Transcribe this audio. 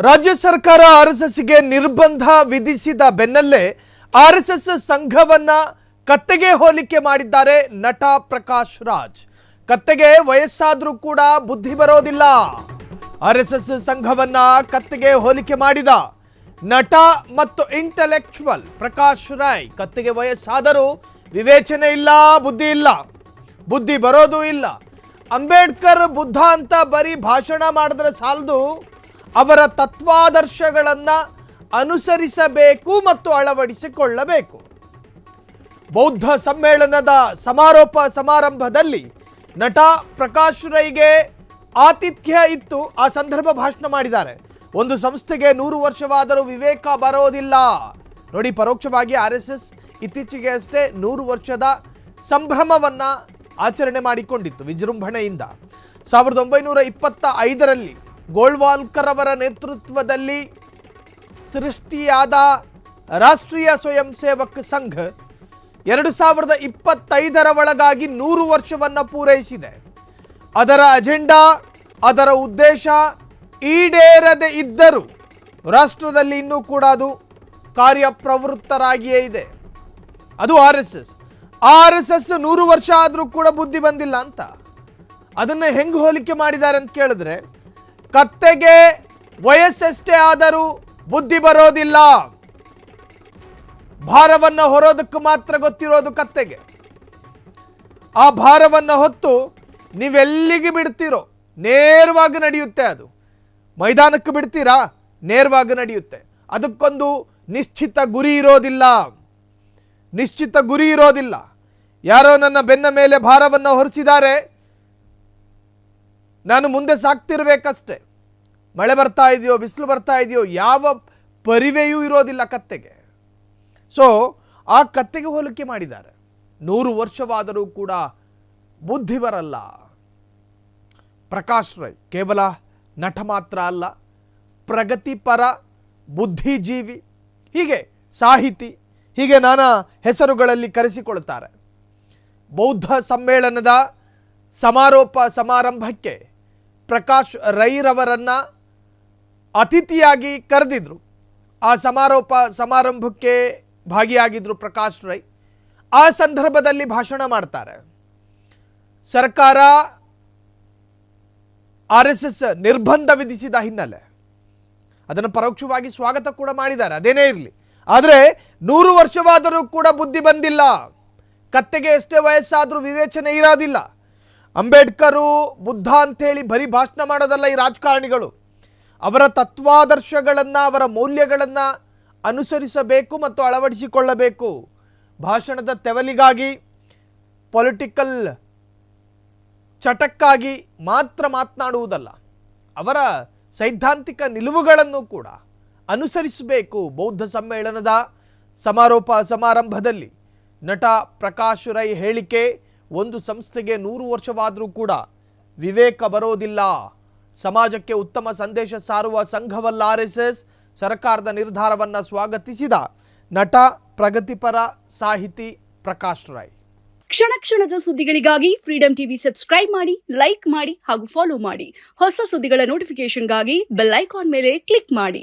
ರಾಜ್ಯ ಸರ್ಕಾರ ಆರ್ಎಸ್ಎಸ್ಗೆ ನಿರ್ಬಂಧ ವಿಧಿಸಿದ ಬೆನ್ನಲ್ಲೇ ಆರ್ಎಸ್ಎಸ್ ಸಂಘವನ್ನ ಕತ್ತೆಗೆ ಹೋಲಿಕೆ ಮಾಡಿದ್ದಾರೆ ನಟ ಪ್ರಕಾಶ್ ರಾಜ್. ಕತ್ತೆಗೆ ವಯಸ್ಸಾದ್ರೂ ಕೂಡ ಬುದ್ಧಿ ಬರೋದಿಲ್ಲ. ಆರ್ಎಸ್ಎಸ್ ಸಂಘವನ್ನ ಕತ್ತೆಗೆ ಹೋಲಿಕೆ ಮಾಡಿದ ನಟ ಮತ್ತು ಇಂಟೆಲೆಕ್ಚುವಲ್ ಪ್ರಕಾಶ್ ರಾಯ್. ಕತ್ತೆಗೆ ವಯಸ್ಸಾದರೂ ವಿವೇಚನೆ ಇಲ್ಲ, ಬುದ್ಧಿ ಇಲ್ಲ, ಬುದ್ಧಿ ಬರೋದು ಇಲ್ಲ. ಅಂಬೇಡ್ಕರ್ ಬುದ್ಧ ಅಂತ ಬರೀ ಭಾಷಣ ಮಾಡಿದ್ರೆ ಸಾಲದು, ಅವರ ತತ್ವಾದರ್ಶಗಳನ್ನು ಅನುಸರಿಸಬೇಕು ಮತ್ತು ಅಳವಡಿಸಿಕೊಳ್ಳಬೇಕು. ಬೌದ್ಧ ಸಮ್ಮೇಳನದ ಸಮಾರೋಪ ಸಮಾರಂಭದಲ್ಲಿ ನಟ ಪ್ರಕಾಶ್ ರೈಗೆ ಆತಿಥ್ಯ ಇತ್ತು. ಆ ಸಂದರ್ಭ ಭಾಷಣ ಮಾಡಿದ್ದಾರೆ. ಒಂದು ಸಂಸ್ಥೆಗೆ 100 ವರ್ಷವಾದರೂ ವಿವೇಕ ಬರೋದಿಲ್ಲ. ನೋಡಿ, ಪರೋಕ್ಷವಾಗಿ RSS ಇತ್ತೀಚೆಗೆ ಅಷ್ಟೇ 100 ವರ್ಷದ ಸಂಭ್ರಮವನ್ನ ಆಚರಣೆ ಮಾಡಿಕೊಂಡಿತ್ತು ವಿಜೃಂಭಣೆಯಿಂದ. 1925ರಲ್ಲಿ ಗೋಳ್ವಾಲ್ಕರ್ ಅವರ ನೇತೃತ್ವದಲ್ಲಿ ಸೃಷ್ಟಿಯಾದ ರಾಷ್ಟ್ರೀಯ ಸ್ವಯಂ ಸೇವಕ್ ಸಂಘ 2025ರ ಒಳಗಾಗಿ 100 ವರ್ಷವನ್ನು ಪೂರೈಸಿದೆ. ಅದರ ಅಜೆಂಡಾ, ಅದರ ಉದ್ದೇಶ ಈಡೇರದೆ ಇದ್ದರೂ ರಾಷ್ಟ್ರದಲ್ಲಿ ಇನ್ನೂ ಕೂಡ ಅದು ಕಾರ್ಯಪ್ರವೃತ್ತರಾಗಿಯೇ ಇದೆ. ಅದು RSS 100 ವರ್ಷ ಆದರೂ ಕೂಡ ಬುದ್ಧಿ ಬಂದಿಲ್ಲ ಅಂತ ಅದನ್ನ ಹೆಂಗೆ ಹೋಲಿಕೆ ಮಾಡಿದ್ದಾರೆ ಅಂತ ಕೇಳಿದ್ರೆ, ಕತ್ತೆಗೆ ವಯಸ್ಸೆಷ್ಟೇ ಆದರೂ ಬುದ್ಧಿ ಬರೋದಿಲ್ಲ. ಭಾರವನ್ನು ಹೊರೋದಕ್ಕೆ ಮಾತ್ರ ಗೊತ್ತಿರೋದು ಕತ್ತೆಗೆ. ಆ ಭಾರವನ್ನು ಹೊತ್ತು ನೀವೆಲ್ಲಿಗೆ ಬಿಡ್ತೀರೋ ನೇರವಾಗಿ ನಡೆಯುತ್ತೆ. ಅದು ಮೈದಾನಕ್ಕೆ ಬಿಡ್ತೀರಾ, ನೇರವಾಗಿ ನಡೆಯುತ್ತೆ. ಅದಕ್ಕೊಂದು ನಿಶ್ಚಿತ ಗುರಿ ಇರೋದಿಲ್ಲ. ಯಾರೋ ನನ್ನ ಬೆನ್ನ ಮೇಲೆ ಭಾರವನ್ನು ಹೊರಿಸಿದ್ದಾರೆ, ನಾನು ಮುಂದೆ ಸಾಕ್ತಿರ್ಬೇಕಷ್ಟೆ. ಮಳೆ ಬರ್ತಾ ಇದೆಯೋ, ಬಿಸಿಲು ಬರ್ತಾ ಇದೆಯೋ, ಯಾವ ಪರಿವೆಯೂ ಇರೋದಿಲ್ಲ ಕತ್ತೆಗೆ. ಸೊ ಆ ಕತ್ತೆಗೆ ಹೋಲಿಕೆ ಮಾಡಿದ್ದಾರೆ. 100 ವರ್ಷವಾದರೂ ಕೂಡ ಬುದ್ಧಿ ಬರಲ್ಲ. ಪ್ರಕಾಶ್ ರೈ ಕೇವಲ ನಟ ಮಾತ್ರ ಅಲ್ಲ, ಪ್ರಗತಿಪರ ಬುದ್ಧಿಜೀವಿ, ಹೀಗೆ ಸಾಹಿತಿ, ಹೀಗೆ ನಾನಾ ಹೆಸರುಗಳಲ್ಲಿ ಕರೆಸಿಕೊಳ್ತಾರೆ. ಬೌದ್ಧ ಸಮ್ಮೇಳನದ ಸಮಾರೋಪ ಸಮಾರಂಭಕ್ಕೆ ಪ್ರಕಾಶ್ ರೈರವರನ್ನು ಅತಿಥಿಯಾಗಿ ಕರೆದಿದ್ರು. ಆ ಸಮಾರೋಪ ಸಮಾರಂಭಕ್ಕೆ ಭಾಗಿಯಾಗಿದ್ರು ಪ್ರಕಾಶ್ ರೈ. ಆ ಸಂದರ್ಭದಲ್ಲಿ ಭಾಷಣ ಮಾಡ್ತಾರೆ. ಸರ್ಕಾರ RSS ನಿರ್ಬಂಧ ವಿಧಿಸಿದ ಹಿನ್ನೆಲೆ ಅದನ್ನು ಪರೋಕ್ಷವಾಗಿ ಸ್ವಾಗತ ಕೂಡ ಮಾಡಿದ್ದಾರೆ. ಅದೇನೇ ಇರಲಿ, ಆದರೆ 100 ವರ್ಷವಾದರೂ ಕೂಡ ಬುದ್ಧಿ ಬಂದಿಲ್ಲ. ಕತ್ತೆಗೆ ಎಷ್ಟೇ ವಯಸ್ಸಾದರೂ ವಿವೇಚನೆ ಇರೋದಿಲ್ಲ. ಅಂಬೇಡ್ಕರು ಬುದ್ಧ ಅಂಥೇಳಿ ಬರೀ ಭಾಷಣ ಮಾಡೋದಲ್ಲ ಈ ರಾಜಕಾರಣಿಗಳು. ಅವರ ತತ್ವಾದರ್ಶಗಳನ್ನು, ಅವರ ಮೌಲ್ಯಗಳನ್ನು ಅನುಸರಿಸಬೇಕು ಮತ್ತು ಅಳವಡಿಸಿಕೊಳ್ಳಬೇಕು. ಭಾಷಣದ ತೆವಲಿಗಾಗಿ, ಪೊಲಿಟಿಕಲ್ ಚಟಕ್ಕಾಗಿ ಮಾತ್ರ ಮಾತನಾಡುವುದಲ್ಲ, ಅವರ ಸೈದ್ಧಾಂತಿಕ ನಿಲುವುಗಳನ್ನು ಕೂಡ ಅನುಸರಿಸಬೇಕು. ಬೌದ್ಧ ಸಮ್ಮೇಳನದ ಸಮಾರೋಪ ಸಮಾರಂಭದಲ್ಲಿ ನಟ ಪ್ರಕಾಶ್ ರೈ ಹೇಳಿಕೆ, ಒಂದು ಸಂಸ್ಥೆಗೆ 100 ವರ್ಷವಾದರೂ ಕೂಡ ವಿವೇಕ ಬರೋದಿಲ್ಲ, ಸಮಾಜಕ್ಕೆ ಉತ್ತಮ ಸಂದೇಶ ಸಾರುವ ಸಂಘವಲ್ಲ RSS. ಸರ್ಕಾರದ ನಿರ್ಧಾರವನ್ನು ಸ್ವಾಗತಿಸಿದ ನಟ, ಪ್ರಗತಿಪರ ಸಾಹಿತಿ ಪ್ರಕಾಶ್ ರೈ. ಕ್ಷಣ ಕ್ಷಣದ ಸುದ್ದಿಗಳಿಗಾಗಿ ಫ್ರೀಡಂ ಟಿವಿ ಸಬ್ಸ್ಕ್ರೈಬ್ ಮಾಡಿ, ಲೈಕ್ ಮಾಡಿ ಹಾಗೂ ಫಾಲೋ ಮಾಡಿ. ಹೊಸ ಸುದ್ದಿಗಳ ನೋಟಿಫಿಕೇಶನ್ಗಾಗಿ ಬೆಲ್ ಐಕಾನ್ ಮೇಲೆ ಕ್ಲಿಕ್ ಮಾಡಿ.